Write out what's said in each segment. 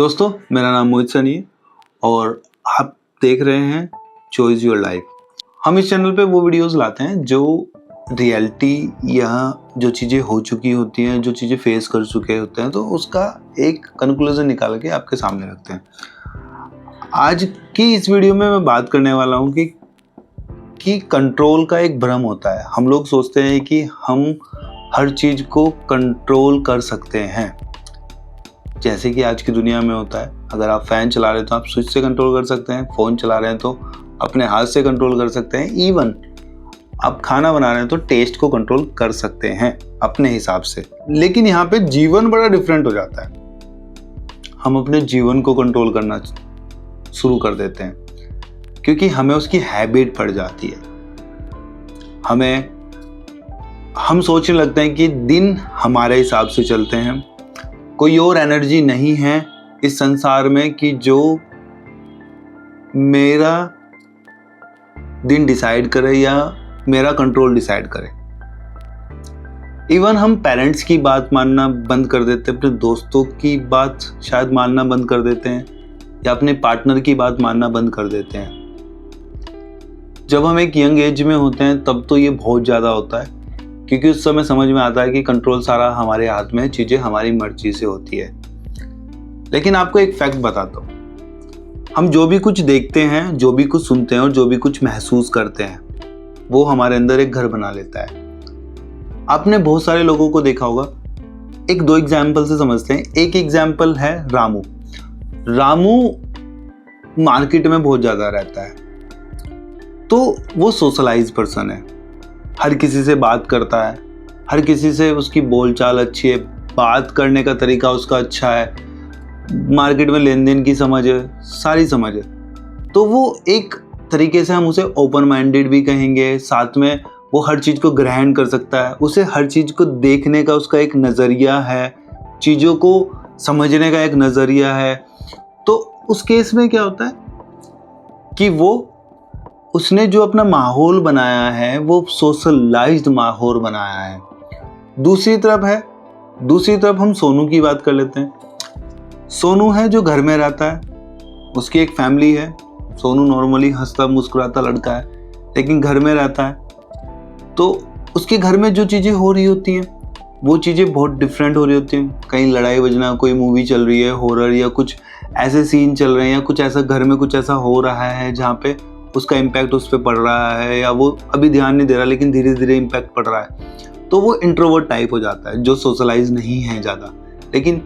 दोस्तों, मेरा नाम मोहित सनी है और आप देख रहे हैं चॉइस योर लाइफ। हम इस चैनल पे वो वीडियोस लाते हैं जो रियलिटी या जो चीज़ें हो चुकी होती हैं, जो चीज़ें फेस कर चुके होते हैं, तो उसका एक कंक्लूजन निकाल के आपके सामने रखते हैं। आज की इस वीडियो में मैं बात करने वाला हूँ कि कंट्रोल का एक भ्रम होता है। हम लोग सोचते हैं कि हम हर चीज़ को कंट्रोल कर सकते हैं, जैसे कि आज की दुनिया में होता है। अगर आप फ़ैन चला रहे हैं तो आप स्विच से कंट्रोल कर सकते हैं, फ़ोन चला रहे हैं तो अपने हाथ से कंट्रोल कर सकते हैं, इवन आप खाना बना रहे हैं तो टेस्ट को कंट्रोल कर सकते हैं अपने हिसाब से। लेकिन यहाँ पे जीवन बड़ा डिफरेंट हो जाता है। हम अपने जीवन को कंट्रोल करना शुरू कर देते हैं क्योंकि हमें उसकी हैबिट पड़ जाती है। हम सोचने लगते हैं कि दिन हमारे हिसाब से चलते हैं। कोई और एनर्जी नहीं है इस संसार में कि जो मेरा दिन डिसाइड करे या मेरा कंट्रोल डिसाइड करे। इवन हम पेरेंट्स की बात मानना बंद कर देते हैं, अपने दोस्तों की बात शायद मानना बंद कर देते हैं या अपने पार्टनर की बात मानना बंद कर देते हैं। जब हम एक यंग एज में होते हैं तब तो ये बहुत ज़्यादा होता है क्योंकि उस समय समझ में आता है कि कंट्रोल सारा हमारे हाथ में है, चीज़ें हमारी मर्जी से होती है। लेकिन आपको एक फैक्ट बताता हूँ, हम जो भी कुछ देखते हैं, जो भी कुछ सुनते हैं और जो भी कुछ महसूस करते हैं, वो हमारे अंदर एक घर बना लेता है। आपने बहुत सारे लोगों को देखा होगा। एक दो एग्जाम्पल से समझते हैं। एक एग्जाम्पल है रामू। रामू मार्केट में बहुत ज़्यादा रहता है, तो वो सोशलाइज पर्सन है, हर किसी से बात करता है, हर किसी से उसकी बोलचाल अच्छी है, बात करने का तरीका उसका अच्छा है, मार्केट में लेन देन की समझ है, सारी समझ है। तो वो एक तरीके से हम उसे ओपन माइंडेड भी कहेंगे। साथ में वो हर चीज़ को ग्रहण कर सकता है, उसे हर चीज़ को देखने का उसका एक नज़रिया है, चीज़ों को समझने का एक नज़रिया है। तो उस केस में क्या होता है कि उसने जो अपना माहौल बनाया है वो सोशलाइज्ड माहौल बनाया है। दूसरी तरफ हम सोनू की बात कर लेते हैं। सोनू है जो घर में रहता है, उसकी एक फैमिली है। सोनू नॉर्मली हंसता मुस्कुराता लड़का है, लेकिन घर में रहता है तो उसके घर में जो चीज़ें हो रही होती हैं वो चीज़ें बहुत डिफरेंट हो रही होती हैं। कहीं लड़ाई बजना, कोई मूवी चल रही है हॉरर, या कुछ ऐसे सीन चल रहे हैं, या कुछ ऐसा घर में कुछ ऐसा हो रहा है जहाँ पे उसका इम्पैक्ट उस पर पड़ रहा है, या वो अभी ध्यान नहीं दे रहा लेकिन धीरे धीरे इम्पैक्ट पड़ रहा है। तो वो इंट्रोवर्ट टाइप हो जाता है, जो सोशलाइज नहीं है ज़्यादा, लेकिन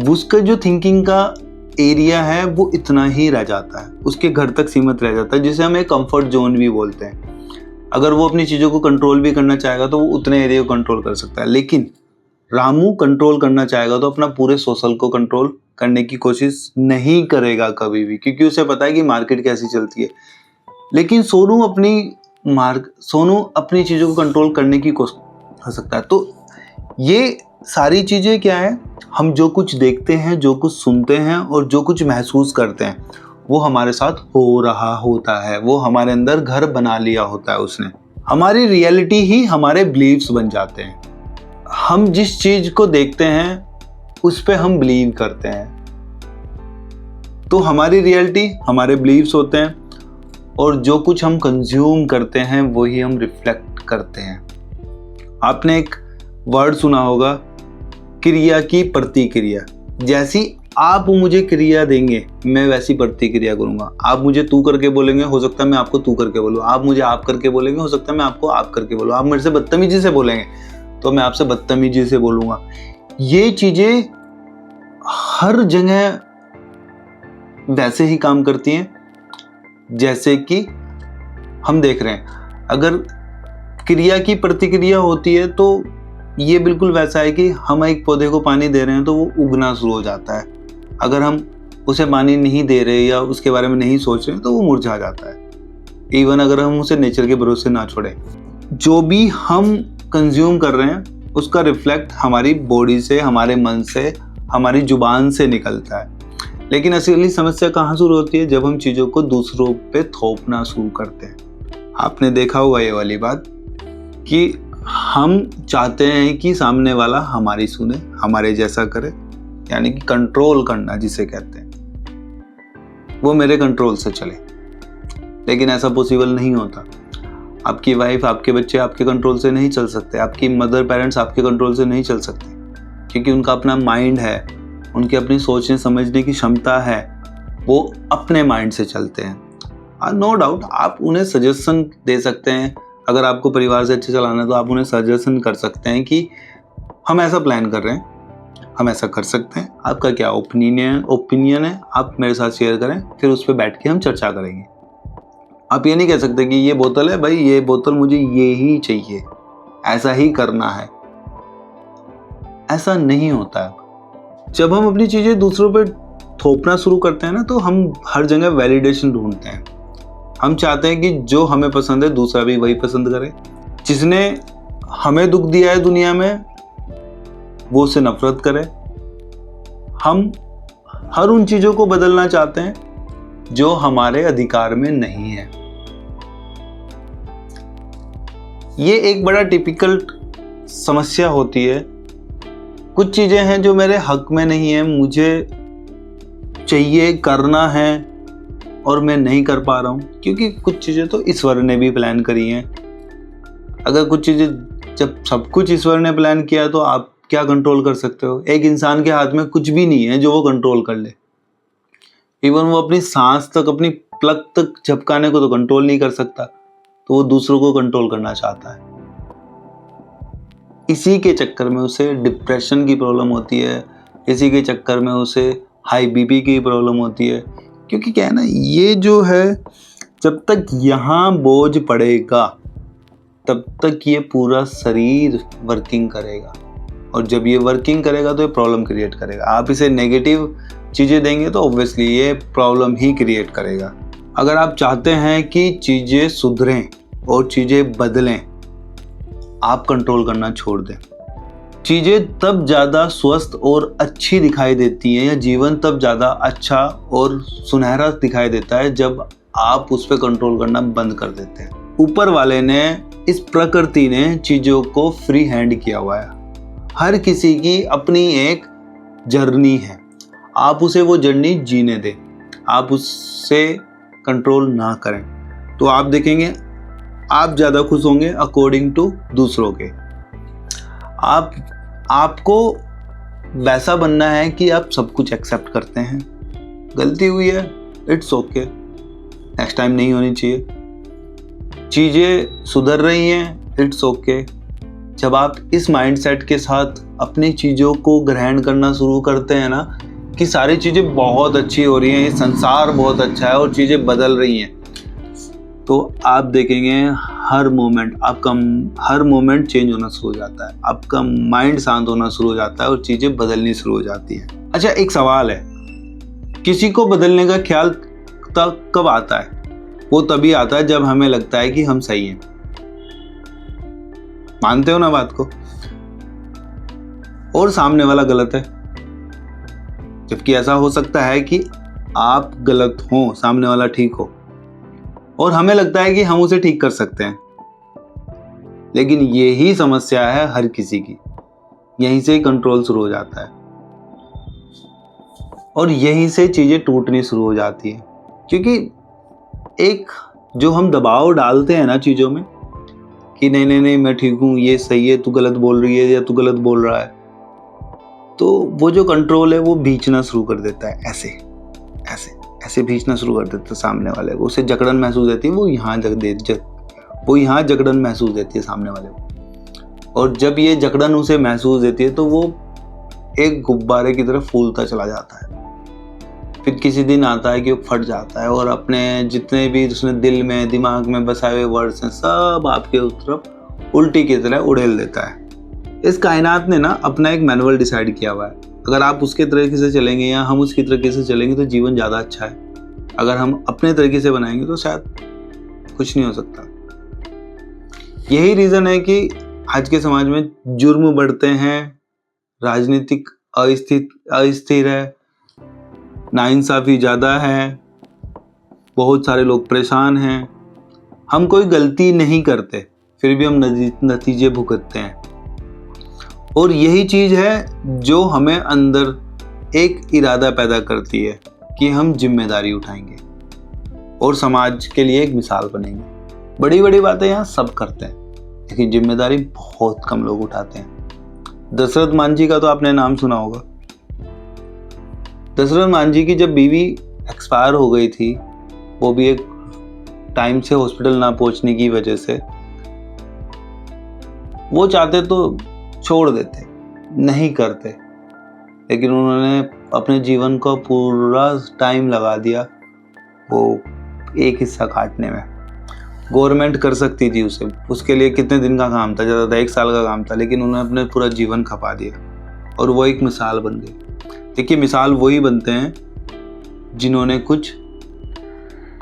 उसका जो थिंकिंग का एरिया है वो इतना ही रह जाता है, उसके घर तक सीमित रह जाता है, जिसे हम एक कंफर्ट जोन भी बोलते हैं। अगर वो अपनी चीज़ों को कंट्रोल भी करना चाहेगा तो वो उतने एरिया को कंट्रोल कर सकता है। लेकिन रामू कंट्रोल करना चाहेगा तो अपना पूरे सोशल को कंट्रोल करने की कोशिश नहीं करेगा कभी भी, क्योंकि उसे पता है कि मार्केट कैसी चलती है। लेकिन सोनू अपनी चीज़ों को कंट्रोल करने की कोशिश कर सकता है। तो ये सारी चीज़ें क्या है, हम जो कुछ देखते हैं, जो कुछ सुनते हैं और जो कुछ महसूस करते हैं वो हमारे साथ हो रहा होता है। वो हमारे अंदर घर बना लिया होता है उसने। हमारी रियलिटी ही हमारे बिलीव्स बन जाते हैं। हम जिस चीज़ को देखते हैं उस पे हम बिलीव करते हैं, तो हमारी रियलिटी हमारे बिलीव्स होते हैं और जो कुछ हम कंज्यूम करते हैं वही हम रिफ्लेक्ट करते हैं। आपने एक वर्ड सुना होगा, क्रिया की प्रतिक्रिया। जैसी आप मुझे क्रिया देंगे मैं वैसी प्रतिक्रिया करूंगा। आप मुझे तू करके बोलेंगे, हो सकता है मैं आपको तू करके बोलूँ। आप मुझे आप करके बोलेंगे, हो सकता है मैं आपको आप करके बोलूँ। आप मेरे से बदतमीजी से बोलेंगे तो मैं आपसे बदतमीजी से बोलूँगा। ये चीज़ें हर जगह वैसे ही काम करती हैं जैसे कि हम देख रहे हैं। अगर क्रिया की प्रतिक्रिया होती है तो ये बिल्कुल वैसा है कि हम एक पौधे को पानी दे रहे हैं तो वो उगना शुरू हो जाता है। अगर हम उसे पानी नहीं दे रहे या उसके बारे में नहीं सोच रहे तो वो मुरझा जाता है। इवन अगर हम उसे नेचर के भरोसे ना छोड़ें, जो भी हम कंज्यूम कर रहे हैं उसका रिफ्लेक्ट हमारी बॉडी से, हमारे मन से, हमारी जुबान से निकलता है। लेकिन असली समस्या कहाँ शुरू होती है, जब हम चीज़ों को दूसरों पे थोपना शुरू करते हैं। आपने देखा होगा ये वाली बात कि हम चाहते हैं कि सामने वाला हमारी सुने, हमारे जैसा करे, यानी कि कंट्रोल करना जिसे कहते हैं, वो मेरे कंट्रोल से चले। लेकिन ऐसा पॉसिबल नहीं होता। आपकी वाइफ, आपके बच्चे आपके कंट्रोल से नहीं चल सकते, आपकी मदर पेरेंट्स आपके कंट्रोल से नहीं चल सकते, क्योंकि उनका अपना माइंड है, उनकी अपनी सोचने समझने की क्षमता है, वो अपने माइंड से चलते हैं। नो डाउट आप उन्हें सजेशन दे सकते हैं, अगर आपको परिवार से अच्छे चलाना है तो आप उन्हें सजेशन कर सकते हैं कि हम ऐसा प्लान कर रहे हैं, हम ऐसा कर सकते हैं, आपका क्या ओपिनियन है, आप मेरे साथ शेयर करें, फिर उस पर बैठ के हम चर्चा करेंगे। आप ये नहीं कह सकते कि ये बोतल है भाई, ये बोतल मुझे ये ही चाहिए, ऐसा ही करना है। ऐसा नहीं होता है। जब हम अपनी चीज़ें दूसरों पे थोपना शुरू करते हैं ना, तो हम हर जगह वैलिडेशन ढूंढते हैं। हम चाहते हैं कि जो हमें पसंद है दूसरा भी वही पसंद करे। जिसने हमें दुख दिया है दुनिया में, वो उससे नफरत करे। हम हर उन चीज़ों को बदलना चाहते हैं जो हमारे अधिकार में नहीं है। ये एक बड़ा टिपिकल समस्या होती है। कुछ चीज़ें हैं जो मेरे हक में नहीं है, मुझे चाहिए, करना है, और मैं नहीं कर पा रहा हूँ, क्योंकि कुछ चीज़ें तो ईश्वर ने भी प्लान करी हैं। अगर कुछ चीज़ें, जब सब कुछ ईश्वर ने प्लान किया तो आप क्या कंट्रोल कर सकते हो? एक इंसान के हाथ में कुछ भी नहीं है जो वो कंट्रोल कर ले। इवन वो अपनी सांस तक, अपनी प्लग तक झपकाने को तो कंट्रोल नहीं कर सकता, तो वो दूसरों को कंट्रोल करना चाहता है। इसी के चक्कर में उसे डिप्रेशन की प्रॉब्लम होती है, इसी के चक्कर में उसे हाई बीपी की प्रॉब्लम होती है। क्योंकि क्या है ना, ये जो है, जब तक यहाँ बोझ पड़ेगा तब तक ये पूरा शरीर वर्किंग करेगा, और जब ये वर्किंग करेगा तो ये प्रॉब्लम क्रिएट करेगा। आप इसे नेगेटिव चीज़ें देंगे तो ऑब्वियसली ये प्रॉब्लम ही क्रिएट करेगा। अगर आप चाहते हैं कि चीज़ें सुधरें और चीज़ें बदलें, आप कंट्रोल करना छोड़ दें। चीज़ें तब ज़्यादा स्वस्थ और अच्छी दिखाई देती हैं, या जीवन तब ज़्यादा अच्छा और सुनहरा दिखाई देता है जब आप उस पर कंट्रोल करना बंद कर देते हैं। ऊपर वाले ने, इस प्रकृति ने चीज़ों को फ्री हैंड किया हुआ है। हर किसी की अपनी एक जर्नी है, आप उसे वो जर्नी जीने दें, आप उससे कंट्रोल ना करें, तो आप देखेंगे आप ज़्यादा खुश होंगे अकॉर्डिंग टू दूसरों के। आपको वैसा बनना है कि आप सब कुछ एक्सेप्ट करते हैं। गलती हुई है, इट्स ओके, नेक्स्ट टाइम नहीं होनी चाहिए। चीज़ें सुधर रही हैं, इट्स ओके। जब आप इस माइंडसेट के साथ अपनी चीज़ों को ग्रहण करना शुरू करते हैं ना, कि सारी चीज़ें बहुत अच्छी हो रही हैं, ये संसार बहुत अच्छा है और चीज़ें बदल रही हैं, तो आप देखेंगे हर मोमेंट चेंज होना शुरू हो जाता है, आपका माइंड शांत होना शुरू हो जाता है और चीज़ें बदलनी शुरू हो जाती हैं। अच्छा, एक सवाल है, किसी को बदलने का ख्याल तक कब आता है? वो तभी आता है जब हमें लगता है कि हम सही हैं। मानते हो ना बात को? और सामने वाला गलत है। जबकि ऐसा हो सकता है कि आप गलत हो, सामने वाला ठीक हो, और हमें लगता है कि हम उसे ठीक कर सकते हैं। लेकिन यही समस्या है हर किसी की, यहीं से कंट्रोल शुरू हो जाता है और यहीं से चीज़ें टूटनी शुरू हो जाती है। क्योंकि एक जो हम दबाव डालते हैं ना चीज़ों में, कि नहीं नहीं नहीं मैं ठीक हूँ, ये सही है, तू गलत बोल रही है या तू गलत बोल रहा है, तो वो जो कंट्रोल है वो भींचना शुरू कर देता है। ऐसे ऐसे ऐसे भींचना शुरू कर देता है सामने वाले को। उसे जकड़न महसूस देती है, वो यहाँ जकड़न महसूस देती है सामने वाले को। और जब ये जकड़न उसे महसूस देती है तो वो एक गुब्बारे की तरफ फूलता चला जाता है। फिर किसी दिन आता है कि वो फट जाता है और अपने जितने भी उसने दिल में, दिमाग में बसाए हुए वर्ड्स हैं, सब आपके उस तरफ उल्टी की तरह उड़ेल देता है। इस कायनात ने ना अपना एक मैनुअल डिसाइड किया हुआ है। अगर आप उसके तरीके से चलेंगे या हम उसकी तरीके से चलेंगे तो जीवन ज़्यादा अच्छा है। अगर हम अपने तरीके से बनाएंगे तो शायद कुछ नहीं हो सकता। यही रीज़न है कि आज के समाज में जुर्म बढ़ते हैं, राजनीतिक अस्थिर है, नाइंसाफ़ी ज़्यादा है, बहुत सारे लोग परेशान हैं। हम कोई गलती नहीं करते, फिर भी हम नतीजे भुगतते हैं। और यही चीज़ है जो हमें अंदर एक इरादा पैदा करती है कि हम जिम्मेदारी उठाएंगे और समाज के लिए एक मिसाल बनेंगे। बड़ी बड़ी बातें यहाँ सब करते हैं, लेकिन जिम्मेदारी बहुत कम लोग उठाते हैं। दशरथ मांझी का तो आपने नाम सुना होगा। दशरथ मांझी की जब बीवी एक्सपायर हो गई थी, वो भी एक टाइम से हॉस्पिटल ना पहुंचने की वजह से, वो चाहते तो छोड़ देते, नहीं करते, लेकिन उन्होंने अपने जीवन का पूरा टाइम लगा दिया वो एक हिस्सा काटने में। गवर्नमेंट कर सकती थी उसे, उसके लिए कितने दिन का काम था, ज़्यादा था 1 साल का काम था, लेकिन उन्होंने अपने पूरा जीवन खपा दिया और वो एक मिसाल बन गई। देखिए, मिसाल वही बनते हैं जिन्होंने कुछ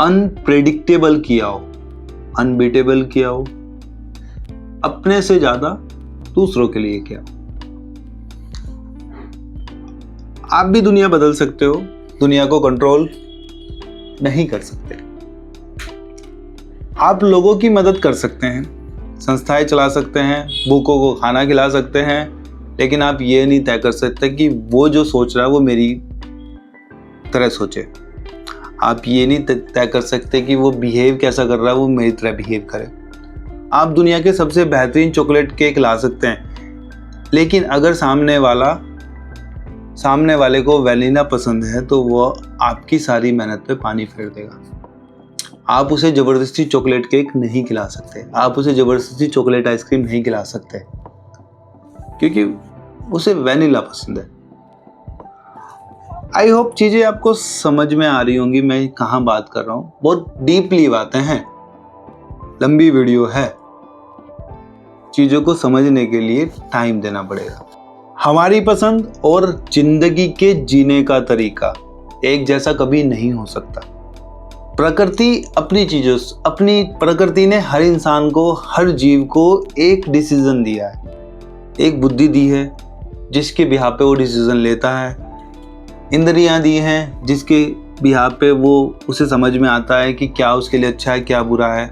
अनप्रेडिक्टेबल किया हो, अनबीटेबल किया हो, अपने से ज़्यादा दूसरों के लिए किया हो। आप भी दुनिया बदल सकते हो, दुनिया को कंट्रोल नहीं कर सकते। आप लोगों की मदद कर सकते हैं, संस्थाएं चला सकते हैं, भूखों को खाना खिला सकते हैं, लेकिन आप ये नहीं तय कर सकते कि वो जो सोच रहा है वो मेरी तरह सोचे। आप ये नहीं तय कर सकते कि वो बिहेव कैसा कर रहा है वो मेरी तरह बिहेव करे। आप दुनिया के सबसे बेहतरीन चॉकलेट केक ला सकते हैं, लेकिन अगर सामने वाले को वैनिला पसंद है तो वो आपकी सारी मेहनत पे पानी फेर देगा। आप उसे ज़बरदस्ती चॉकलेट केक नहीं खिला सकते, आप उसे ज़बरदस्ती चॉकलेट आइसक्रीम नहीं खिला सकते, क्योंकि उसे वैनिला पसंद है। आई होप चीज़ें आपको समझ में आ रही होंगी मैं कहाँ बात कर रहा हूँ। बहुत डीपली बातें हैं, लंबी वीडियो है, चीज़ों को समझने के लिए टाइम देना पड़ेगा। हमारी पसंद और जिंदगी के जीने का तरीका एक जैसा कभी नहीं हो सकता। अपनी प्रकृति ने हर इंसान को, हर जीव को एक डिसीजन दिया है, एक बुद्धि दी है जिसके बिहाफ पे वो डिसीजन लेता है, इंद्रियां दी हैं जिसके बिहाफ पे वो उसे समझ में आता है कि क्या उसके लिए अच्छा है, क्या बुरा है।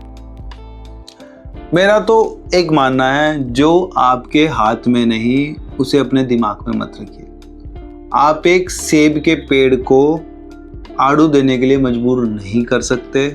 मेरा तो एक मानना है, जो आपके हाथ में नहीं उसे अपने दिमाग में मत रखिए। आप एक सेब के पेड़ को आड़ू देने के लिए मजबूर नहीं कर सकते,